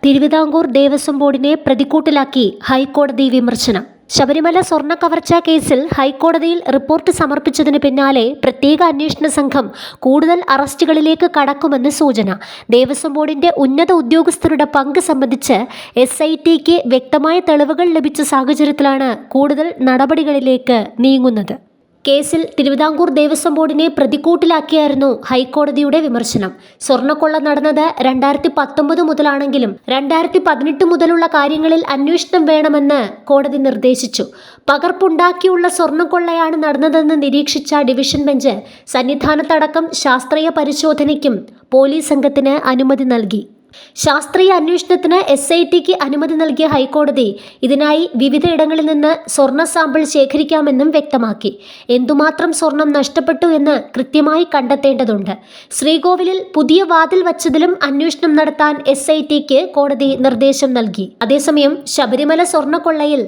തിരുവിതാംകൂർ ദേവസ്വം ബോർഡിനെ പ്രതിക്കൂട്ടിലാക്കി ഹൈക്കോടതി വിമർശനം. ശബരിമല സ്വർണ്ണ കവർച്ചാ കേസിൽ ഹൈക്കോടതിയിൽ റിപ്പോർട്ട് സമർപ്പിച്ചതിന് പിന്നാലെ പ്രത്യേക അന്വേഷണ സംഘം കൂടുതൽ അറസ്റ്റുകളിലേക്ക് കടക്കുമെന്ന് സൂചന. ദേവസ്വം ബോർഡിന്റെ ഉന്നത ഉദ്യോഗസ്ഥരുടെ പങ്ക് സംബന്ധിച്ച് SITക്ക് വ്യക്തമായ തെളിവുകൾ ലഭിച്ച സാഹചര്യത്തിലാണ് കൂടുതൽ നടപടികളിലേക്ക് നീങ്ങുന്നത്. കേസിൽ തിരുവിതാംകൂർ ദേവസ്വം ബോർഡിനെ പ്രതിക്കൂട്ടിലാക്കിയായിരുന്നു ഹൈക്കോടതിയുടെ വിമർശനം. സ്വർണ്ണക്കൊള്ള നടന്നത് 2019 മുതലാണെങ്കിലും 2018 മുതലുള്ള കാര്യങ്ങളിൽ അന്വേഷണം വേണമെന്ന് കോടതി നിർദ്ദേശിച്ചു. പകർപ്പുണ്ടാക്കിയുള്ള സ്വർണ്ണക്കൊള്ളയാണ് നടന്നതെന്ന് നിരീക്ഷിച്ച ഡിവിഷൻ ബെഞ്ച് സന്നിധാനത്തടക്കം ശാസ്ത്രീയ പരിശോധനയ്ക്കും പോലീസ് സംഘത്തിന് അനുമതി നൽകി. ശാസ്ത്രീയ അന്വേഷണത്തിന് SITക്ക് അനുമതി നൽകിയ ഹൈക്കോടതി ഇതിനായി വിവിധയിടങ്ങളിൽ നിന്ന് സ്വർണ്ണ സാമ്പിൾ ശേഖരിക്കാമെന്നും വ്യക്തമാക്കി. എന്തുമാത്രം സ്വർണം നഷ്ടപ്പെട്ടു എന്ന് കൃത്യമായി കണ്ടെത്തേണ്ടതുണ്ട്. ശ്രീകോവിലിൽ പുതിയ വാതിൽ വച്ചതിലും അന്വേഷണം നടത്താൻ SITക്ക് കോടതി നിർദ്ദേശം നൽകി. അതേസമയം ശബരിമല സ്വർണ്ണക്കൊള്ളയിൽ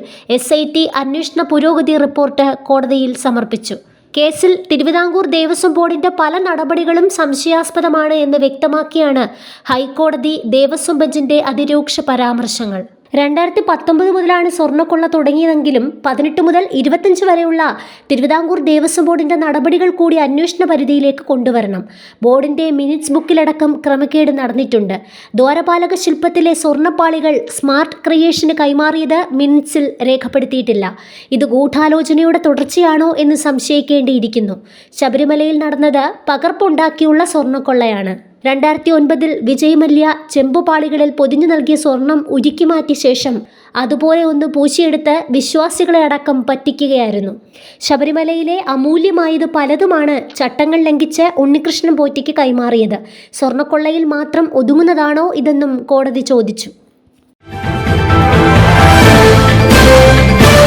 SIT അന്വേഷണ പുരോഗതി റിപ്പോർട്ട് കോടതിയിൽ സമർപ്പിച്ചു. കേസിൽ തിരുവിതാംകൂർ ദേവസ്വം ബോർഡിന്റെ പല നടപടികളും സംശയാസ്പദമാണ് എന്ന് വ്യക്തമാക്കിയാണ് ഹൈക്കോടതി ദേവസ്വം ബെഞ്ചിന്റെ അതിരൂക്ഷ പരാമർശങ്ങൾ. 2019 മുതലാണ് സ്വർണ്ണക്കൊള്ള തുടങ്ങിയതെങ്കിലും 18 മുതൽ 25 വരെയുള്ള തിരുവിതാംകൂർ ദേവസ്വം ബോർഡിന്റെ നടപടികൾ കൂടി അന്വേഷണ പരിധിയിലേക്ക് കൊണ്ടുവരണം. ബോർഡിന്റെ മിനിറ്റ്സ് ബുക്കിലടക്കം ക്രമക്കേട് നടന്നിട്ടുണ്ട്. ദ്വാരപാലക ശില്പത്തിലെ സ്വർണ്ണപ്പാളികൾ സ്മാർട്ട് ക്രിയേഷന് കൈമാറിയത് മിനിറ്റ്സിൽ രേഖപ്പെടുത്തിയിട്ടില്ല. ഇത് ഗൂഢാലോചനയുടെ തുടർച്ചയാണോ എന്ന് സംശയിക്കേണ്ടിയിരിക്കുന്നു. ശബരിമലയിൽ നടന്നത് പകർപ്പുണ്ടാക്കിയുള്ള സ്വർണ്ണക്കൊള്ളയാണ്. 2009 വിജയ് മല്യ ചെമ്പുപാളികളിൽ പൊതിഞ്ഞു നൽകിയ സ്വർണം ഉരുക്കിമാറ്റിയ ശേഷം അതുപോലെ ഒന്ന് പൂശിയെടുത്ത് വിശ്വാസികളെ അടക്കം പറ്റിക്കുകയായിരുന്നു. ശബരിമലയിലെ അമൂല്യമായത് പലതുമാണ് ചട്ടങ്ങൾ ലംഘിച്ച് ഉണ്ണികൃഷ്ണൻ പോറ്റിക്ക് കൈമാറിയത്. സ്വർണ്ണക്കൊള്ളയിൽ മാത്രം ഒതുങ്ങുന്നതാണോ ഇതെന്നും കോടതി ചോദിച്ചു.